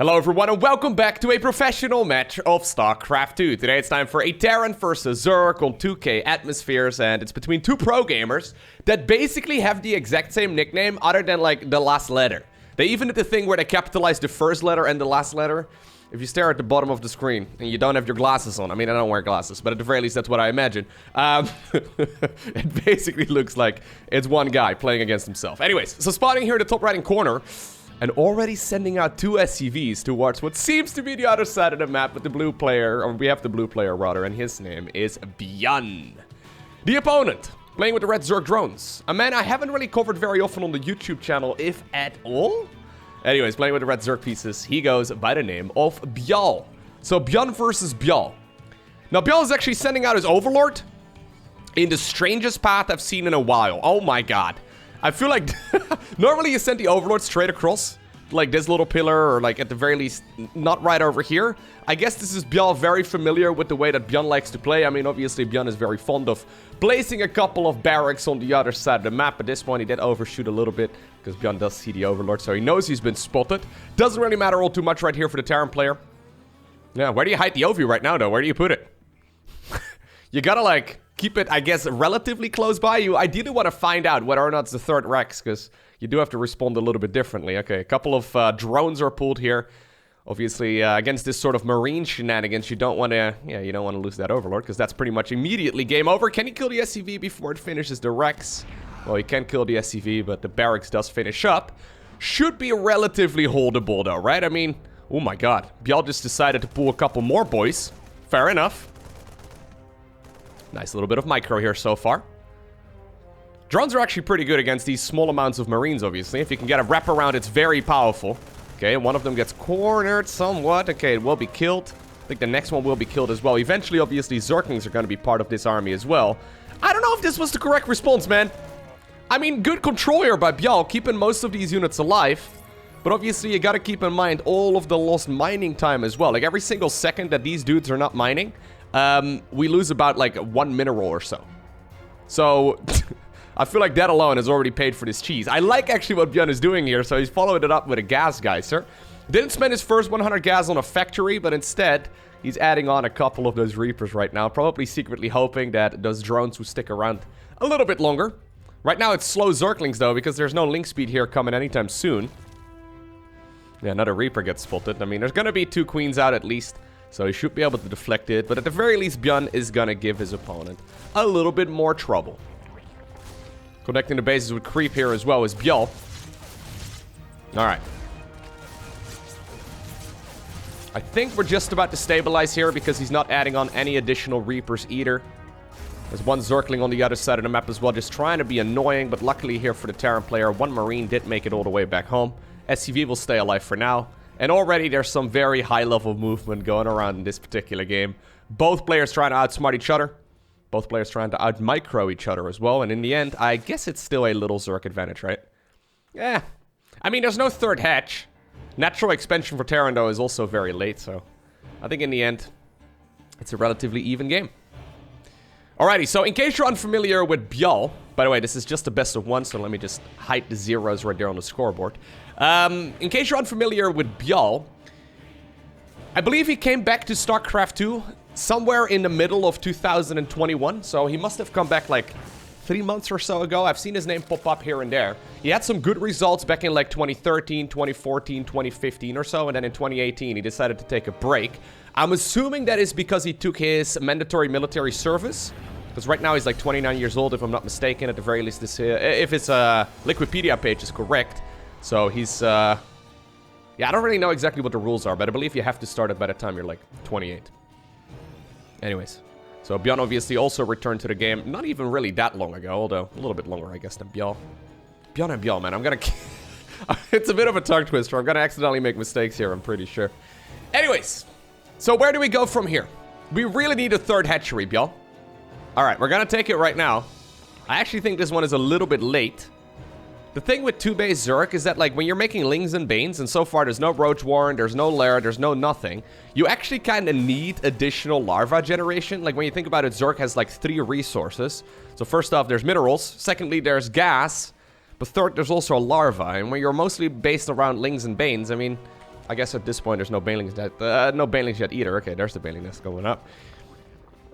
Hello everyone and welcome back to a professional match of StarCraft 2. Today it's time for a Terran versus Zerg on 2K atmospheres, and it's between two pro gamers that basically have the exact same nickname other than like the last letter. They even did the thing where they capitalized the first letter and the last letter. If you stare at the bottom of the screen and you don't have your glasses on, I mean I don't wear glasses, but at the very least that's what I imagine. It basically looks like it's one guy playing against himself. Anyways, so spotting here in the top right hand corner, and already sending out two SCVs towards what seems to be the other side of the map with the blue player, or we have the blue player rather, and his name is ByuN. The opponent, playing with the red Zerg drones. A man I haven't really covered very often on the YouTube channel, if at all. Anyways, playing with the red Zerg pieces, he goes by the name of ByuL. So ByuN versus ByuL. Now ByuL is actually sending out his Overlord in the strangest path I've seen in a while. Oh my god. I feel like normally you send the Overlord straight across, like this little pillar, or like at the very least, not right over here. I guess this is ByuL very familiar with the way that ByuN likes to play. I mean, obviously ByuN is very fond of placing a couple of barracks on the other side of the map. At this point, he did overshoot a little bit, because ByuN does see the Overlord, so he knows he's been spotted. Doesn't really matter all too much right here for the Terran player. Yeah, where do you hide the OV right now, though? Where do you put it? You gotta, like, keep it, I guess, relatively close by. You ideally want to find out whether or not it's the third Rex, because you do have to respond a little bit differently. Okay, a couple of drones are pulled here. Obviously, against this sort of marine shenanigans, you don't want to, you don't want to lose that Overlord, because that's pretty much immediately game over. Can he kill the SCV before it finishes the Rex? Well, he can kill the SCV, but the barracks does finish up. Should be relatively holdable, though, right? I mean, oh my god. ByuL just decided to pull a couple more boys. Fair enough. Nice little bit of micro here so far. Drones are actually pretty good against these small amounts of marines, obviously. If you can get a wrap around, it's very powerful. Okay, one of them gets cornered somewhat. Okay, it will be killed. I think the next one will be killed as well. Eventually, obviously, Zerglings are going to be part of this army as well. I don't know if this was the correct response, man. I mean, good control here by ByuL, keeping most of these units alive. But obviously, you got to keep in mind all of the lost mining time as well. Like, every single second that these dudes are not mining, we lose about, like, 1 mineral or so. So, I feel like that alone has already paid for this cheese. I like, actually, what ByuN is doing here, so he's following it up with a gas geyser. Didn't spend his first 100 gas on a factory, but instead, he's adding on a couple of those Reapers right now, probably secretly hoping that those drones will stick around a little bit longer. Right now, it's slow Zerglings, though, because there's no link speed here coming anytime soon. Yeah, another Reaper gets spotted. I mean, there's gonna be 2 Queens out at least, so he should be able to deflect it, but at the very least, ByuN is gonna give his opponent a little bit more trouble. Connecting the bases with creep here as well as ByuL. Alright. I think we're just about to stabilize here because he's not adding on any additional Reapers either. There's one Zergling on the other side of the map as well, just trying to be annoying, but luckily here for the Terran player, one Marine did make it all the way back home. SCV will stay alive for now. And already there's some very high-level movement going around in this particular game. Both players trying to outsmart each other. Both players trying to out-micro each other as well. And in the end, I guess it's still a little Zerg advantage, right? Yeah. I mean, there's no third hatch. Natural expansion for Terran, though, is also very late. So I think in the end, it's a relatively even game. Alrighty, so in case you're unfamiliar with ByuL, by the way, this is just the best of one, so let me just hide the zeros right there on the scoreboard. In case you're unfamiliar with ByuL, I believe he came back to StarCraft 2 somewhere in the middle of 2021, so he must have come back like 3 months or so ago. I've seen his name pop up here and there. He had some good results back in like 2013, 2014, 2015 or so, and then in 2018 he decided to take a break. I'm assuming that is because he took his mandatory military service, because right now he's like 29 years old, if I'm not mistaken, at the very least, this, if his Wikipedia page is correct. So he's, yeah, I don't really know exactly what the rules are, but I believe you have to start it by the time you're like 28. Anyways, so ByuN obviously also returned to the game, not even really that long ago, although a little bit longer, I guess, than ByuL. ByuN and ByuL, man, I'm gonna... It's a bit of a tongue twister. I'm gonna accidentally make mistakes here, I'm pretty sure. Anyways, so where do we go from here? We really need a third hatchery, ByuL. Alright, we're gonna take it right now. I actually think this one is a little bit late. The thing with 2-base Zerg is that, like, when you're making Lings and Banes, and so far there's no Roach Warren, there's no Lair, there's no nothing, you actually kind of need additional larva generation. Like, when you think about it, Zerg has, like, 3 resources. So first off, there's minerals. Secondly, there's gas. But third, there's also a larva. And when you're mostly based around Lings and Banes, I mean, I guess at this point there's no banelings yet. No banelings yet either. Okay, there's the baneling nest going up.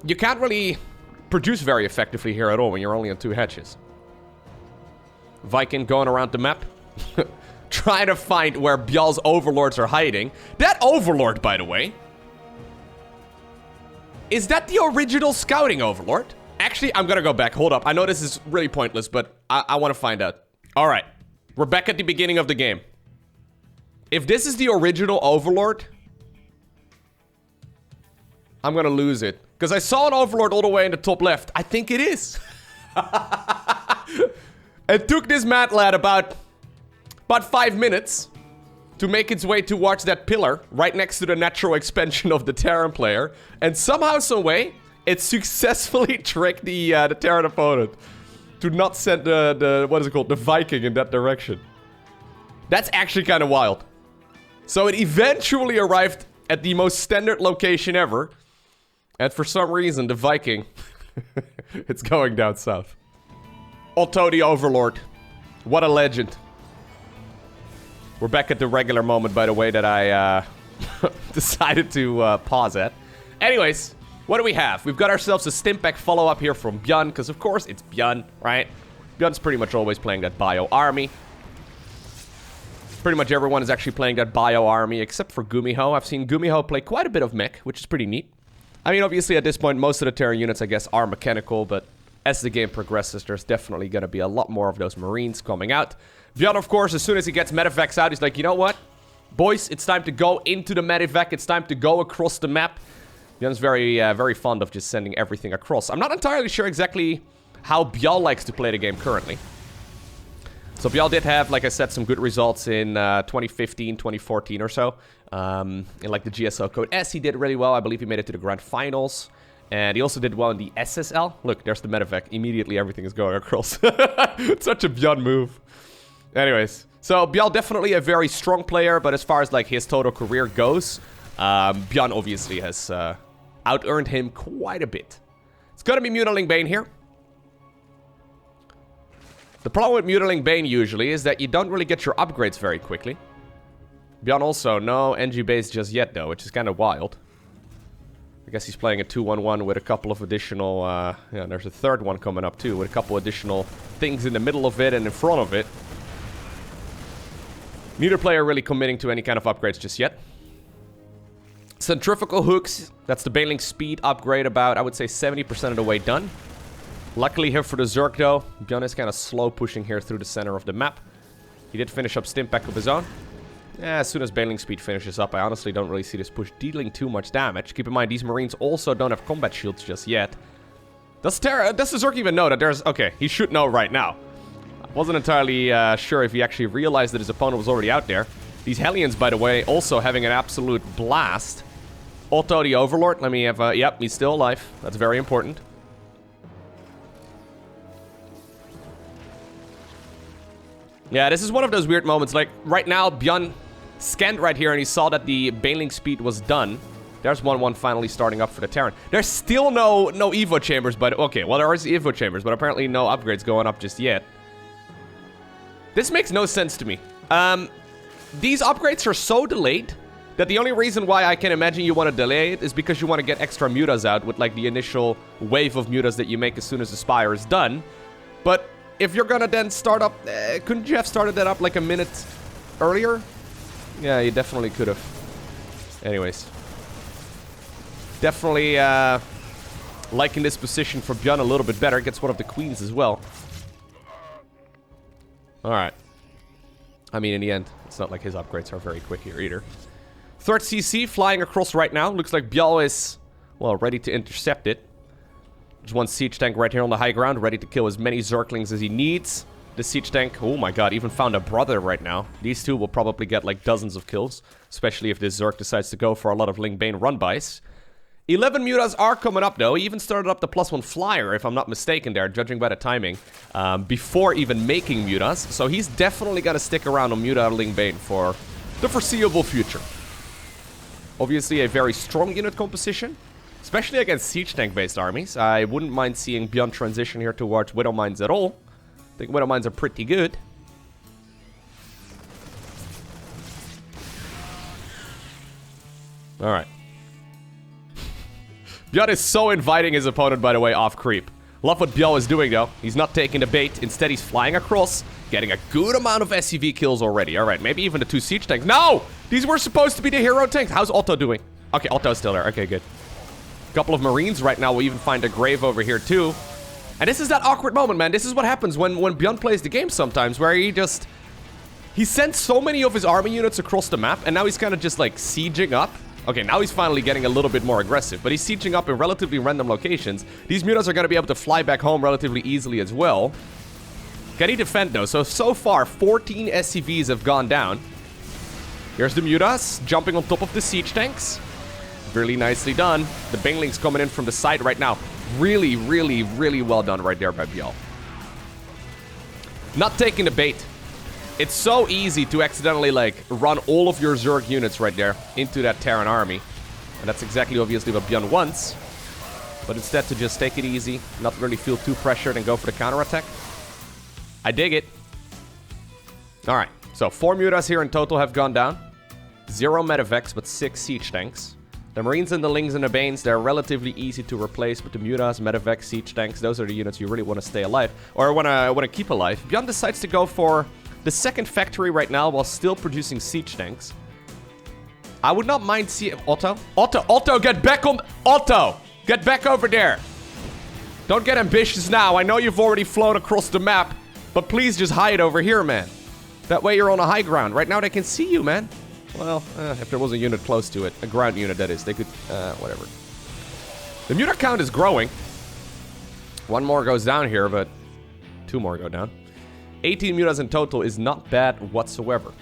You can't really produce very effectively here at all when you're only on 2 hedges. Viking going around the map. Trying to find where ByuL's overlords are hiding. That overlord, by the way. Is that the original scouting overlord? Actually, I'm gonna go back. Hold up. I know this is really pointless, but I want to find out. Alright. We're back at the beginning of the game. If this is the original overlord, I'm gonna lose it. Because I saw an overlord all the way in the top left. I think it is. It took this mad lad about 5 minutes to make its way towards that pillar right next to the natural expansion of the Terran player. And somehow, some way, it successfully tricked the Terran opponent to not send the Viking in that direction. That's actually kind of wild. So it eventually arrived at the most standard location ever. And for some reason, the Viking, it's going down south. Otto the Overlord. What a legend. We're back at the regular moment, by the way, that I decided to pause at. Anyways, what do we have? We've got ourselves a Stimpack follow-up here from ByuN, because of course it's ByuN, right? ByuN's pretty much always playing that bio army. Pretty much everyone is actually playing that bio army, except for Gumiho. I've seen Gumiho play quite a bit of mech, which is pretty neat. I mean, obviously at this point, most of the Terran units, I guess, are mechanical, but as the game progresses, there's definitely going to be a lot more of those Marines coming out. ByuN, of course, as soon as he gets Medivacs out, he's like, you know what? Boys, it's time to go into the Medivac. It's time to go across the map. ByuN's very fond of just sending everything across. I'm not entirely sure exactly how ByuL likes to play the game currently. So ByuL did have, like I said, some good results in 2015, 2014 or so. In like the GSL Code S, he did really well. I believe he made it to the Grand Finals. And he also did well in the SSL. Look, there's the Medivac. Immediately everything is going across. Such a ByuN move. Anyways, so ByuL definitely a very strong player, but as far as like his total career goes, ByuN obviously has out-earned him quite a bit. It's gonna be Mutiling Bane here. The problem with Mutiling Bane usually is that you don't really get your upgrades very quickly. ByuN also, no NG base just yet though, which is kind of wild. I guess he's playing a 2-1-1 with a couple of additional, yeah, there's a third one coming up too, with a couple additional things in the middle of it and in front of it. Neither player really committing to any kind of upgrades just yet. Centrifugal hooks, that's the Baneling speed upgrade, about, I would say, 70% of the way done. Luckily here for the Zerg though, ByuN is kind of slow pushing here through the center of the map. He did finish up Stimpack of his own. Yeah, as soon as Baneling speed finishes up, I honestly don't really see this push dealing too much damage. Keep in mind, these Marines also don't have combat shields just yet. Does the Zerg even know that there's... Okay, he should know right now. I wasn't entirely sure if he actually realized that his opponent was already out there. These Hellions, by the way, also having an absolute blast. Otto the Overlord, let me have... yep, he's still alive. That's very important. Yeah, this is one of those weird moments. Like, right now, ByuN scanned right here and he saw that the Baneling speed was done. There's 1-1 finally starting up for the Terran. There's still no Evo chambers, but... Okay, well, there is Evo chambers, but apparently no upgrades going up just yet. This makes no sense to me. These upgrades are so delayed that the only reason why I can imagine you want to delay it is because you want to get extra mutas out with, like, the initial wave of mutas that you make as soon as the Spire is done. But if you're gonna then start up... couldn't you have started that up, like, a minute earlier? Yeah, you definitely could have. Anyways. Definitely liking this position for ByuN a little bit better. Gets one of the queens as well. Alright. I mean, in the end, it's not like his upgrades are very quick here either. Third CC flying across right now. Looks like ByuL is, well, ready to intercept it. There's one siege tank right here on the high ground, ready to kill as many Zerglings as he needs. The siege tank, oh my god, even found a brother right now. These two will probably get like dozens of kills, especially if this Zerg decides to go for a lot of Ling Bane run-bys. 11 mutas are coming up though. He even started up the +1 flyer, if I'm not mistaken there, judging by the timing, before even making mutas. So he's definitely gonna stick around on muta Ling Bane for the foreseeable future. Obviously a very strong unit composition, especially against siege tank based armies. I wouldn't mind seeing ByuN transition here towards Widow Mines at all. I think Widow Mines are pretty good. Alright. ByuN is so inviting his opponent, by the way, off creep. Love what ByuL is doing, though. He's not taking the bait. Instead, he's flying across, getting a good amount of SCV kills already. Alright, maybe even the 2 siege tanks. No! These were supposed to be the hero tanks. How's Otto doing? Okay, Otto's still there. Okay, good. Couple of Marines right now. We'll even find a grave over here, too. And this is that awkward moment, man. This is what happens when ByuN plays the game sometimes, where he just... He sent so many of his army units across the map, and now he's kind of just, like, sieging up. Okay, now he's finally getting a little bit more aggressive, but he's sieging up in relatively random locations. These mutas are going to be able to fly back home relatively easily as well. Can he defend, though? So far, 14 SCVs have gone down. Here's the mutas, jumping on top of the siege tanks. Really nicely done. The banglings coming in from the side right now. Really, really, really well done right there by ByuL. Not taking the bait. It's so easy to accidentally, like, run all of your Zerg units right there into that Terran army. And that's exactly, obviously, what ByuN wants. But instead to just take it easy, not really feel too pressured and go for the counterattack. I dig it. Alright, so 4 mutas here in total have gone down. 0 medevacs, but 6 siege tanks. The Marines and the Lings and the Banes, they're relatively easy to replace, but the mutas, medevacs, siege tanks, those are the units you really want to stay alive. Or want to keep alive. ByuN decides to go for... the second factory right now while still producing siege tanks. I would not mind seeing... Otto, get back on... Otto, get back over there. Don't get ambitious now. I know you've already flown across the map, but please just hide over here, man. That way you're on a high ground. Right now they can see you, man. Well, if there was a unit close to it. A ground unit, that is. They could... whatever. The muta count is growing. 1 more goes down here, but 2 more go down. 18 mutas in total is not bad whatsoever.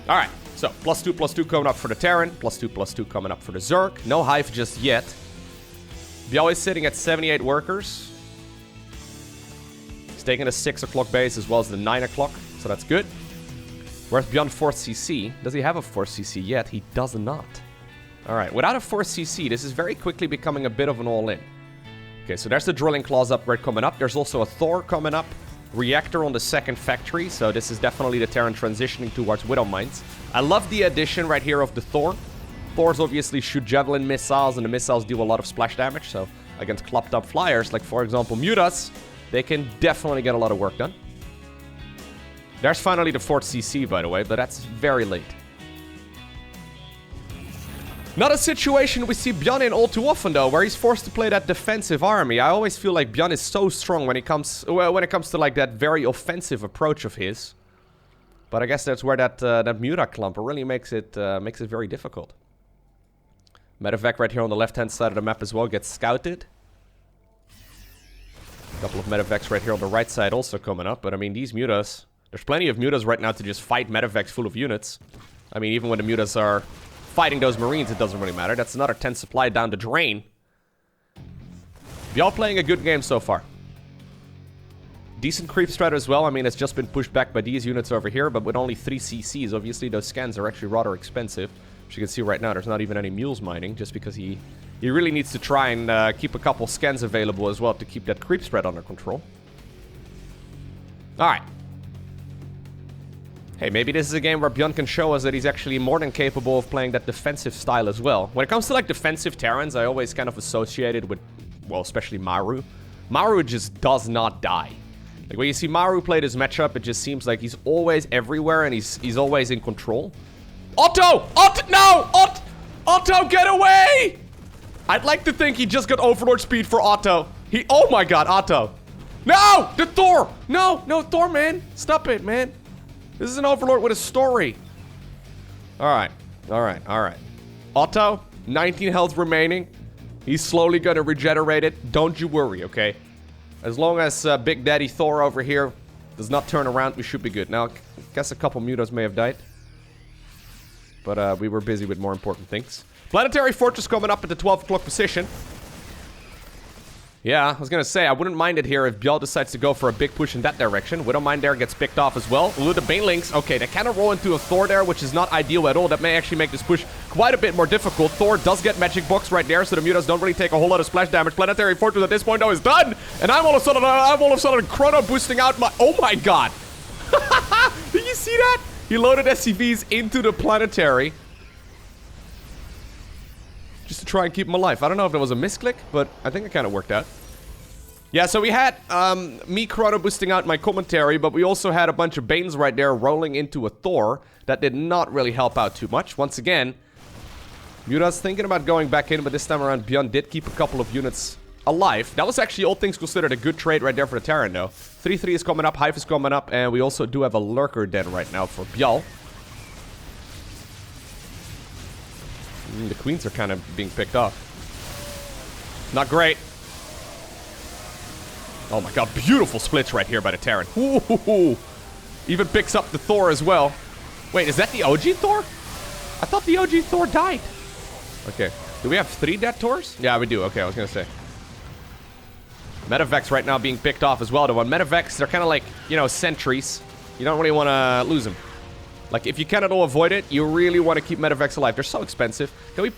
Alright, so +2/+2 coming up for the Terran, +2/+2 coming up for the Zerg. No hive just yet. ByuL is sitting at 78 workers. He's taking a 6 o'clock base as well as the 9 o'clock, so that's good. Where's ByuN 4th CC? Does he have a 4th CC yet? He does not. Alright, without a 4th CC, this is very quickly becoming a bit of an all-in. Okay, so there's the drilling claws upgrade coming up. There's also a Thor coming up. Reactor on the second factory. So this is definitely the Terran transitioning towards Widow Mines. I love the addition right here of the Thor. Thors obviously shoot javelin missiles, and the missiles do a lot of splash damage. So against clopped up flyers, like for example mutas, they can definitely get a lot of work done. There's finally the 4th CC, by the way, but that's very late. Not a situation we see ByuN in all too often, though, where he's forced to play that defensive army. I always feel like ByuN is so strong when it comes to like that very offensive approach of his. But I guess that's where that muta clumper really makes it very difficult. Medevac right here on the left-hand side of the map as well gets scouted. A couple of medevacs right here on the right side also coming up. But I mean, these mutas, there's plenty of mutas right now to just fight medevacs full of units. I mean, even when the mutas are fighting those Marines, it doesn't really matter. That's another 10 supply down the drain. ByuL playing a good game so far. Decent creep strat as well. I mean, it's just been pushed back by these units over here, but with only 3 CCs, obviously those scans are actually rather expensive. As you can see right now, there's not even any mules mining, just because he really needs to try and keep a couple scans available as well to keep that creep spread under control. Alright. Hey, maybe this is a game where ByuN can show us that he's actually more than capable of playing that defensive style as well. When it comes to, like, defensive Terrans, I always kind of associate it with, well, especially Maru. Maru just does not die. Like, when you see Maru play this matchup, it just seems like he's always everywhere and he's always in control. Otto! Otto! No! Otto, get away! I'd like to think he just got Overlord speed for Otto. Oh my god, Otto. No! The Thor! No, Thor, man. Stop it, man. This is an Overlord with a story. Alright. Otto, 19 health remaining. He's slowly gonna regenerate it. Don't you worry, okay? As long as Big Daddy Thor over here does not turn around, we should be good. Now, I guess a couple mutas may have died. But we were busy with more important things. Planetary Fortress coming up at the 12 o'clock position. Yeah, I was gonna say, I wouldn't mind it here if ByuL decides to go for a big push in that direction. Widow Mine there gets picked off as well. Ooh, the Banelings. Okay, they kind of roll into a Thor there, which is not ideal at all. That may actually make this push quite a bit more difficult. Thor does get Magic Box right there, so the mutas don't really take a whole lot of splash damage. Planetary Fortress at this point, though, is done! And I'm all of a sudden Chrono boosting out my... Oh my god! Did you see that? He loaded SCVs into the planetary. Just to try and keep him alive. I don't know if that was a misclick, but I think it kind of worked out. Yeah, so we had me chrono boosting out my commentary, but we also had a bunch of Banes right there rolling into a Thor. That did not really help out too much. Once again, ByuN's thinking about going back in, but this time around, ByuN did keep a couple of units alive. That was actually, all things considered, a good trade right there for the Terran, though. 3-3 is coming up, Hive is coming up, and we also do have a Lurker den right now for ByuL. The queens are kind of being picked off. Not great. Oh my god, beautiful splits right here by the Terran. Ooh, even picks up the Thor as well. Wait, is that the OG Thor? I thought the OG Thor died. Okay. Do we have 3 dead Thors? Yeah, we do. Okay, I was gonna say. Metavex right now being picked off as well. Though on Metavex, they're kind of like, you know, sentries. You don't really want to lose them. Like, if you cannot avoid it, you really want to keep Metavex alive. They're so expensive. Can we...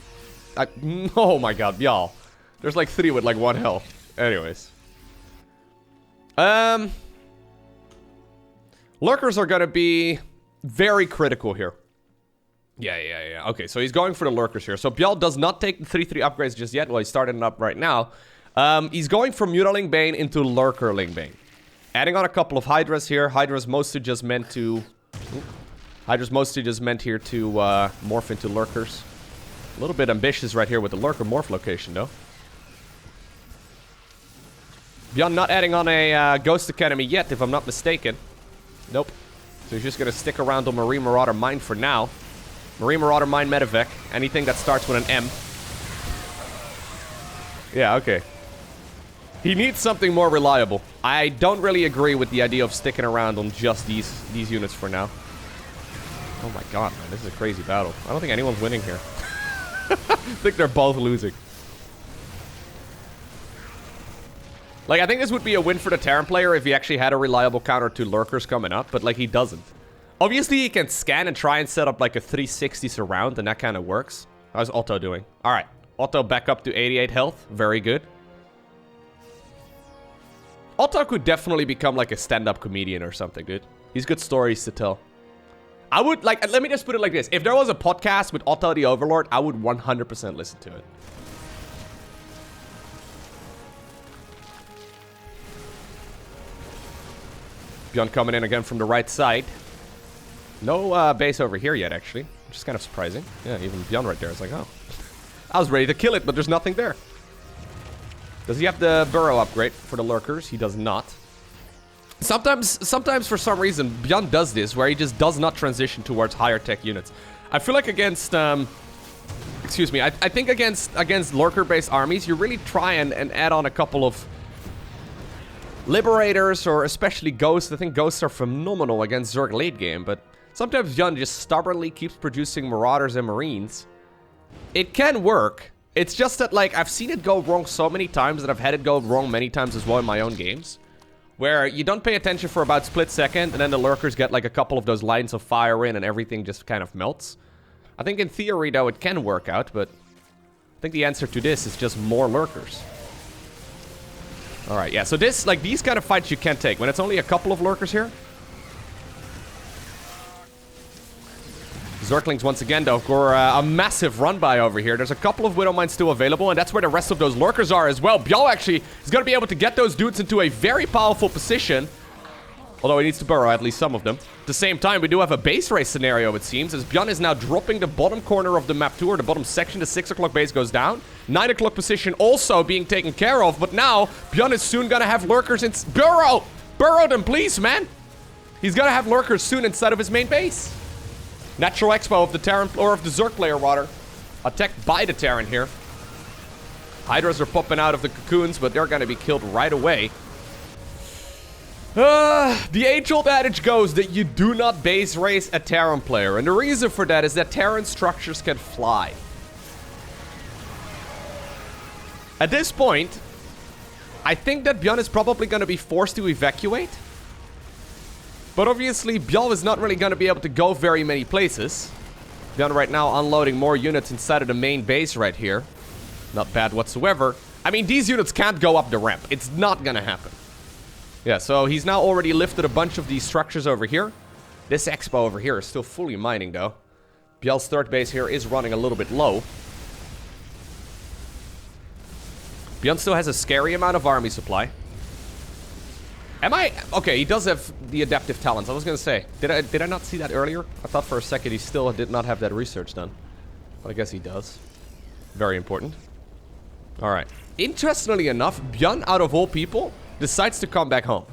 oh my god, y'all. There's like 3 with like 1 health. Anyways. Lurkers are going to be very critical here. Yeah. Okay, so he's going for the Lurkers here. So ByuL does not take the 3-3 upgrades just yet. Well, he's starting it up right now. He's going from Mutaling Bane into Lurkerling Bane. Adding on a couple of Hydras here. Hydras mostly just meant to... Hydra's mostly just meant here to morph into Lurkers. A little bit ambitious right here with the Lurker morph location, though. ByuN not adding on a Ghost Academy yet, if I'm not mistaken. Nope. So he's just going to stick around on Marine Marauder Mine for now. Marine Marauder Mine Medevac. Anything that starts with an M. Yeah, okay. He needs something more reliable. I don't really agree with the idea of sticking around on just these units for now. Oh my god, man. This is a crazy battle. I don't think anyone's winning here. I think they're both losing. Like, I think this would be a win for the Terran player if he actually had a reliable counter to Lurkers coming up, but, like, he doesn't. Obviously, he can scan and try and set up, like, a 360 surround, and that kind of works. How's Otto doing? Alright. Otto back up to 88 health. Very good. Otto could definitely become, like, a stand-up comedian or something, dude. He's good stories to tell. I would, like, let me just put it like this. If there was a podcast with Otto the Overlord, I would 100% listen to it. ByuN coming in again from the right side. No base over here yet, actually. Which is kind of surprising. Yeah, even ByuN right there is like, oh. I was ready to kill it, but there's nothing there. Does he have the burrow upgrade for the Lurkers? He does not. Sometimes for some reason, ByuN does this, where he just does not transition towards higher tech units. I feel like against, excuse me, I think against Lurker-based armies, you really try and add on a couple of Liberators, or especially Ghosts. I think Ghosts are phenomenal against Zerg late game, but sometimes ByuN just stubbornly keeps producing Marauders and Marines. It can work. It's just that, like, I've seen it go wrong so many times, and I've had it go wrong many times as well in my own games. Where you don't pay attention for about split second, and then the Lurkers get like a couple of those lines of fire in, and everything just kind of melts. I think in theory, though, it can work out, but I think the answer to this is just more Lurkers. Alright, yeah, so this, like, these kind of fights you can't take. When it's only a couple of Lurkers here. Zerglings once again, though, for a massive run-by over here. There's a couple of Widow Mines still available, and that's where the rest of those Lurkers are as well. ByuL actually is going to be able to get those dudes into a very powerful position. Although he needs to burrow at least some of them. At the same time, we do have a base race scenario, it seems, as ByuN is now dropping the bottom corner of the map tour. The bottom section, the 6 o'clock base goes down. 9 o'clock position also being taken care of, but now ByuN is soon going to have Lurkers in... Burrow! Burrow them, please, man! He's going to have Lurkers soon inside of his main base. Natural Expo of the Terran, or of the Zerg player, rather. Attacked by the Terran here. Hydras are popping out of the cocoons, but they're going to be killed right away. The age-old adage goes that you do not base race a Terran player, and the reason for that is that Terran structures can fly. At this point, I think that ByuN is probably going to be forced to evacuate. But obviously, ByuL is not really going to be able to go very many places. ByuN right now unloading more units inside of the main base right here. Not bad whatsoever. I mean, these units can't go up the ramp. It's not going to happen. Yeah, so he's now already lifted a bunch of these structures over here. This expo over here is still fully mining, though. ByuL's third base here is running a little bit low. ByuN still has a scary amount of army supply. Am I... Okay, he does have the adaptive talents. I was gonna say, did I not see that earlier? I thought for a second he still did not have that research done. But I guess he does. Very important. Alright. Interestingly enough, ByuN, out of all people, decides to come back home.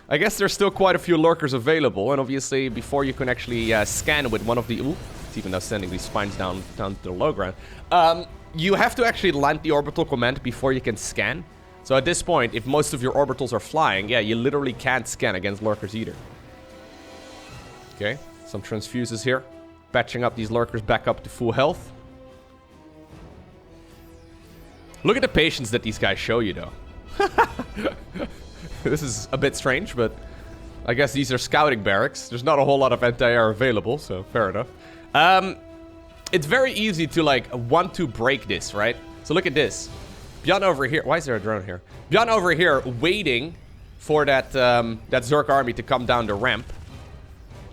I guess there's still quite a few lurkers available, and obviously before you can actually scan with one of the... Ooh, it's even now sending these spines down to the low ground. You have to actually land the orbital command before you can scan. So at this point, if most of your orbitals are flying, yeah, you literally can't scan against lurkers either. Okay, some transfuses here. Patching up these lurkers back up to full health. Look at the patience that these guys show you, though. This is a bit strange, but I guess these are scouting barracks. There's not a whole lot of anti-air available, so fair enough. It's very easy to, like, want to break this, right? So look at this. ByuN over here. Why is there a drone here? ByuN over here waiting for that that Zerg army to come down the ramp.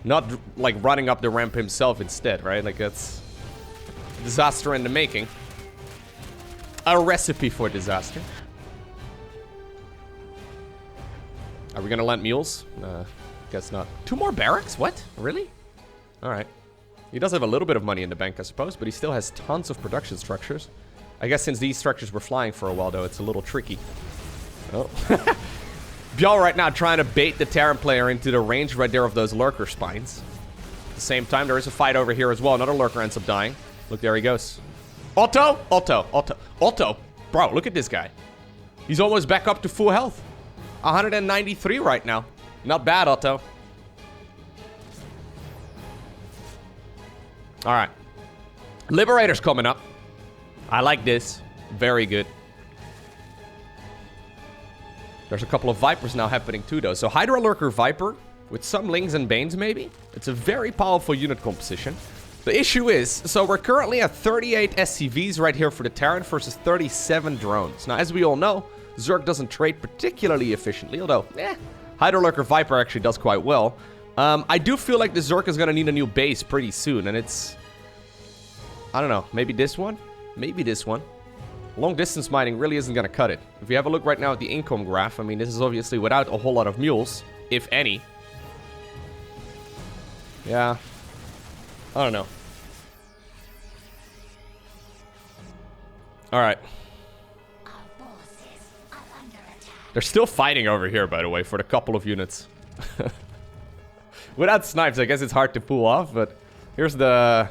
Not, like, running up the ramp himself instead, right? Like, that's disaster in the making. A recipe for disaster. Are we gonna land mules? Guess not. 2 more barracks? What? Really? Alright. He does have a little bit of money in the bank, I suppose, but he still has tons of production structures. I guess since these structures were flying for a while, though, it's a little tricky. Oh. ByuL right now trying to bait the Terran player into the range right there of those lurker spines. At the same time, there is a fight over here as well. Another lurker ends up dying. Look, there he goes. Otto! Otto! Otto! Otto! Bro, look at this guy. He's almost back up to full health. 193 right now. Not bad, Otto. Alright. Liberator's coming up. I like this. Very good. There's a couple of Vipers now happening too, though. So Hydra Lurker Viper with some Lings and Banes, maybe. It's a very powerful unit composition. The issue is, so we're currently at 38 SCVs right here for the Terran versus 37 drones. Now, as we all know, Zerg doesn't trade particularly efficiently, although, Hydra Lurker Viper actually does quite well. I do feel like the Zerg is going to need a new base pretty soon, and it's... I don't know, maybe this one? Maybe this one. Long distance mining really isn't going to cut it. If you have a look right now at the income graph, I mean, this is obviously without a whole lot of mules, if any. Yeah. I don't know. Alright. They're still fighting over here, by the way, for the couple of units. Without snipes, I guess it's hard to pull off, but here's the...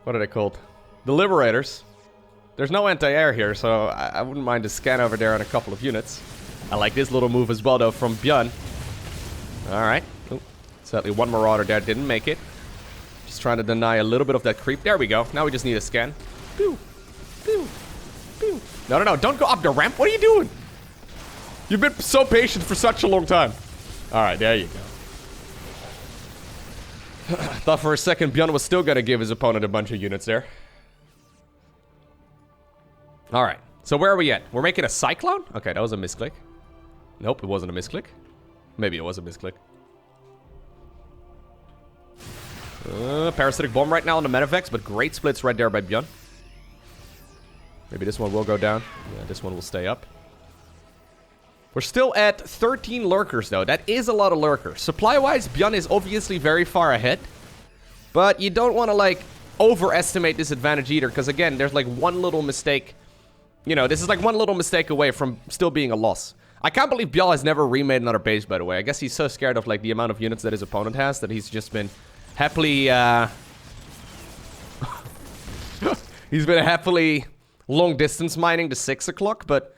What are they called? The Liberators. There's no anti-air here, so I wouldn't mind a scan over there on a couple of units. I like this little move as well, though, from ByuN. Alright. Oh, sadly, one Marauder there didn't make it. Just trying to deny a little bit of that creep. There we go. Now we just need a scan. Pew! Pew! Pew! No, no, no. Don't go up the ramp. What are you doing? You've been so patient for such a long time. Alright, there you go. Thought for a second ByuN was still gonna give his opponent a bunch of units there. Alright, so where are we at? We're making a Cyclone? Okay, that was a misclick. Nope, it wasn't a misclick. Maybe it was a misclick. Parasitic Bomb right now on the Metavex, but great splits right there by ByuN. Maybe this one will go down. Yeah, this one will stay up. We're still at 13 lurkers, though. That is a lot of lurkers. Supply-wise, ByuN is obviously very far ahead. But you don't want to, like, overestimate this advantage either. Because, again, there's, like, one little mistake. You know, this is, like, one little mistake away from still being a loss. I can't believe ByuL has never remade another base, by the way. I guess he's so scared of, like, the amount of units that his opponent has that he's just been happily, he's been happily long-distance mining to 6 o'clock, but...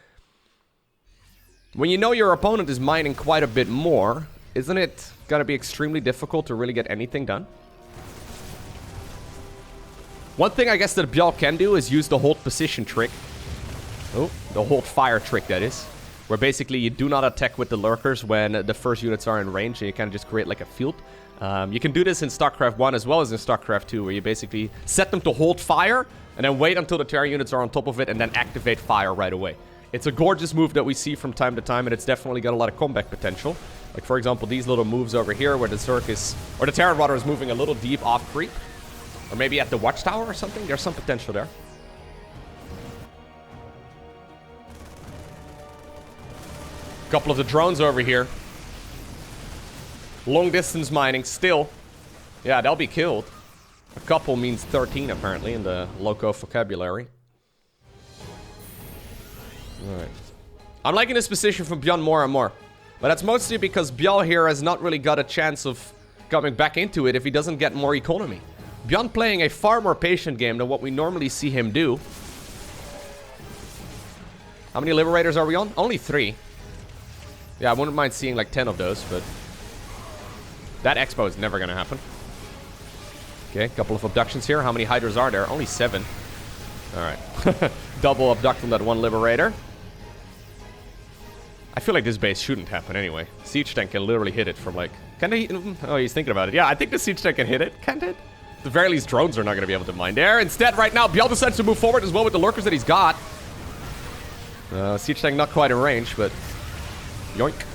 When you know your opponent is mining quite a bit more, isn't it gonna be extremely difficult to really get anything done? One thing I guess that ByuL can do is use the hold position trick. Oh, the hold fire trick, that is. Where basically you do not attack with the lurkers when the first units are in range and you kind of just create like a field. You can do this in StarCraft 1 as well as in StarCraft 2, where you basically set them to hold fire and then wait until the Terran units are on top of it and then activate fire right away. It's a gorgeous move that we see from time to time, and it's definitely got a lot of comeback potential. Like, for example, these little moves over here where the Zerg is... Or the Terran rather is moving a little deep off creep. Or maybe at the watchtower or something. There's some potential there. Couple of the drones over here. Long distance mining still. Yeah, they'll be killed. A couple means 13 apparently in the Loko vocabulary. Alright. I'm liking this position from ByuN more and more. But that's mostly because ByuL here has not really got a chance of coming back into it if he doesn't get more economy. ByuN playing a far more patient game than what we normally see him do. How many Liberators are we on? Only 3. Yeah, I wouldn't mind seeing like 10 of those, but... That expo is never gonna happen. Okay, a couple of abductions here. How many Hydras are there? Only 7. Alright. Double abduct from that one Liberator. I feel like this base shouldn't happen anyway. Siege tank can literally hit it from like... Can they... Oh, he's thinking about it. Yeah, I think the siege tank can hit it. Can't it? At the very least, drones are not going to be able to mine there. Instead, right now, ByuL decides to move forward as well with the lurkers that he's got. Siege tank not quite in range, but... Yoink.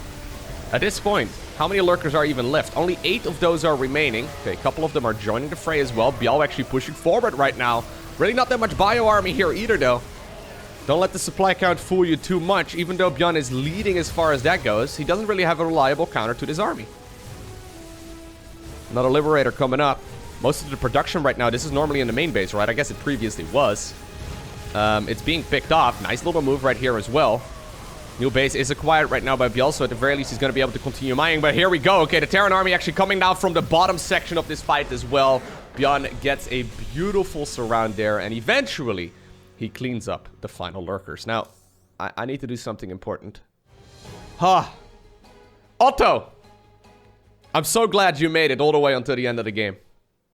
At this point, how many lurkers are even left? Only 8 of those are remaining. Okay, a couple of them are joining the fray as well. ByuL actually pushing forward right now. Really not that much bio army here either, though. Don't let the supply count fool you too much. Even though ByuN is leading as far as that goes, he doesn't really have a reliable counter to this army. Another Liberator coming up. Most of the production right now, this is normally in the main base, right? I guess it previously was. It's being picked off. Nice little move right here as well. New base is acquired right now by ByuL, so at the very least he's going to be able to continue mining. But here we go. Okay, the Terran army actually coming down from the bottom section of this fight as well. ByuN gets a beautiful surround there, and eventually... he cleans up the final lurkers. Now, I need to do something important. Otto! I'm so glad you made it all the way until the end of the game.